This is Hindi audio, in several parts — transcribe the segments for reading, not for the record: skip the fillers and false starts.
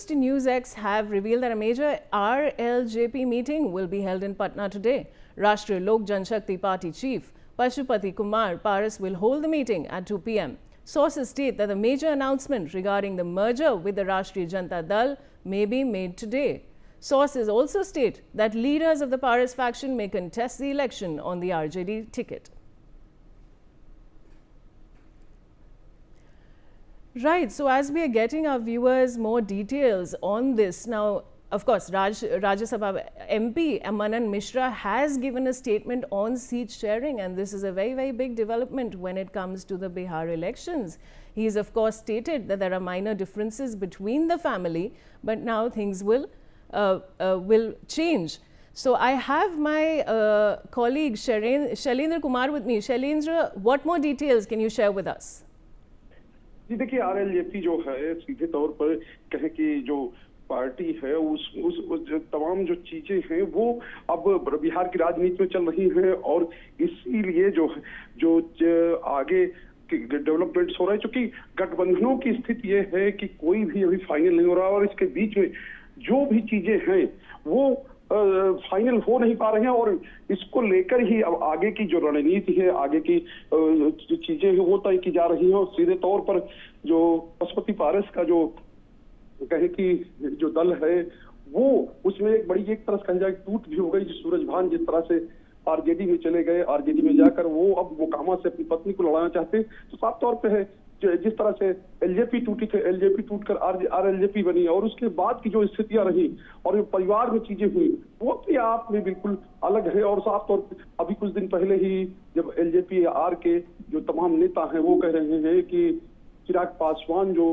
NewsX have revealed that a major RLJP meeting will be held in Patna today. Rashtriya Lok Janshakti Party chief Pashupati Kumar Paras will hold the meeting at 2 p.m. Sources state that the major announcement regarding the merger with the Rashtriya Janata Dal may be made today. Sources also state that leaders of the Paras faction may contest the election on the RJD ticket. Right, so as we are getting our viewers more details on this, now, of course, Rajya Sabha MP Manan Mishra has given a statement on seat sharing, and this is a very, very big development when it comes to the Bihar elections. He has, of course, stated that there are minor differences between the family, but now things will change. So I have my colleague Shailendra Kumar with me. Shailendra, what more details can you share with us? जी देखिए, आरएलजेपी जो है सीधे तौर पर कहें कि जो पार्टी है उस तमाम जो चीजें हैं वो अब बिहार की राजनीति में चल रही हैं, और इसीलिए जो आगे डेवलपमेंट्स हो रहे हैं, क्योंकि गठबंधनों की स्थिति ये है कि कोई भी अभी फाइनल नहीं हो रहा, और इसके बीच में जो भी चीजें हैं वो फाइनल हो नहीं पा रहे हैं, और इसको लेकर ही अब आगे की जो रणनीति है, आगे की चीजें हैं वो तय की जा रही हैं। और सीधे तौर पर जो पशुपति पारस का जो कहे कि जो दल है वो उसमें एक बड़ी एक तरह से कहा जाए टूट भी हो गई। सूरजभान जिस तरह से आरजेडी में चले गए, आरजेडी में जाकर वो अब मोकामा से अपनी पत्नी को लड़ाना चाहते, तो साफ तौर पे है जिस तरह से एलजेपी टूटी थी, एलजेपी टूटकर आरएलजेपी बनी, और उसके बाद की जो स्थितियां रही और जो परिवार में चीजें हुई वो अपने आप में बिल्कुल अलग है। और साफ तौर पर अभी कुछ दिन पहले ही जब एलजेपी आर के जो तमाम नेता हैं वो कह रहे हैं कि चिराग पासवान जो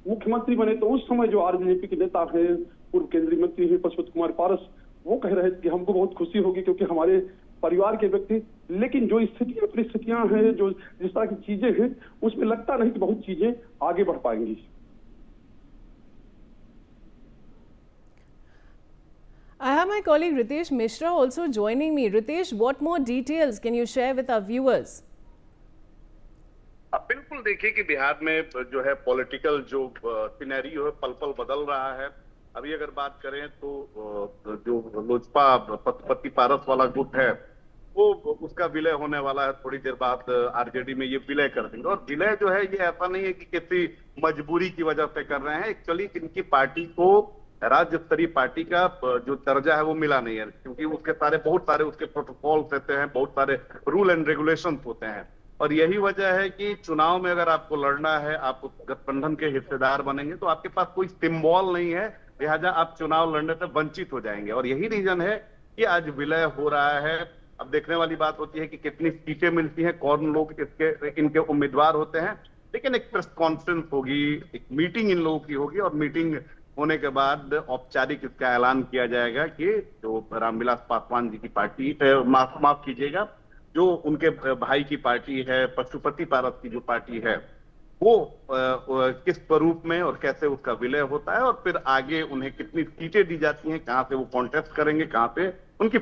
मुख्यमंत्री बने, तो उस समय जो आरजेडी के नेता हैं, पूर्व केंद्रीय मंत्री हैं पशुपति कुमार पारस, वो कह रहे थे कि हमको बहुत खुशी होगी क्योंकि हमारे परिवार के व्यक्ति, लेकिन जो परिस्थितियां हैं, जो जिस तरह की चीजें हैं, उसमें लगता नहीं कि बहुत चीजें आगे बढ़ पाएंगी। I have my colleague Ritesh Mishra also joining me. Ritesh, what more details can you share with our viewers? बिल्कुल, देखिए कि बिहार में जो है पॉलिटिकल जो सिनेरियो है पल पल बदल रहा है। अभी अगर बात करें तो जो लोजपा पशुपति पारस वाला गुट है वो उसका विलय होने वाला है, थोड़ी देर बाद आरजेडी में ये विलय कर देंगे। और विलय जो है ये ऐसा नहीं है कि किसी मजबूरी की वजह से कर रहे हैं, एक्चुअली इनकी पार्टी को राज्य स्तरीय पार्टी का जो दर्जा है वो मिला नहीं है, क्योंकि उसके बहुत सारे उसके प्रोटोकॉल्स रहते हैं, बहुत सारे रूल एंड रेगुलेशन होते हैं। और यही वजह है कि चुनाव में अगर आपको लड़ना है, आप उस गठबंधन के हिस्सेदार बनेंगे तो आपके पास कोई सिंबल नहीं है, लिहाजा आप चुनाव लड़ने से वंचित हो जाएंगे। और यही रीजन है कि आज विलय हो रहा है। अब देखने वाली बात होती है कि कितनी सीटें मिलती हैं, कौन लोग इनके उम्मीदवार होते हैं, लेकिन एक प्रेस कॉन्फ्रेंस होगी, एक मीटिंग इन लोगों की होगी, और मीटिंग होने के बाद औपचारिक इसका ऐलान किया जाएगा कि जो रामविलास पासवान जी की पार्टी, माफ कीजिएगा, जो उनके भाई की पार्टी है, पशुपति पारस की जो पार्टी है, वो किस स्वरूप में और कैसे उसका विलय होता है, और फिर आगे उन्हें कितनी सीटें दी जाती हैं, कहां से वो कॉन्टेस्ट करेंगे, कहां पे उनकी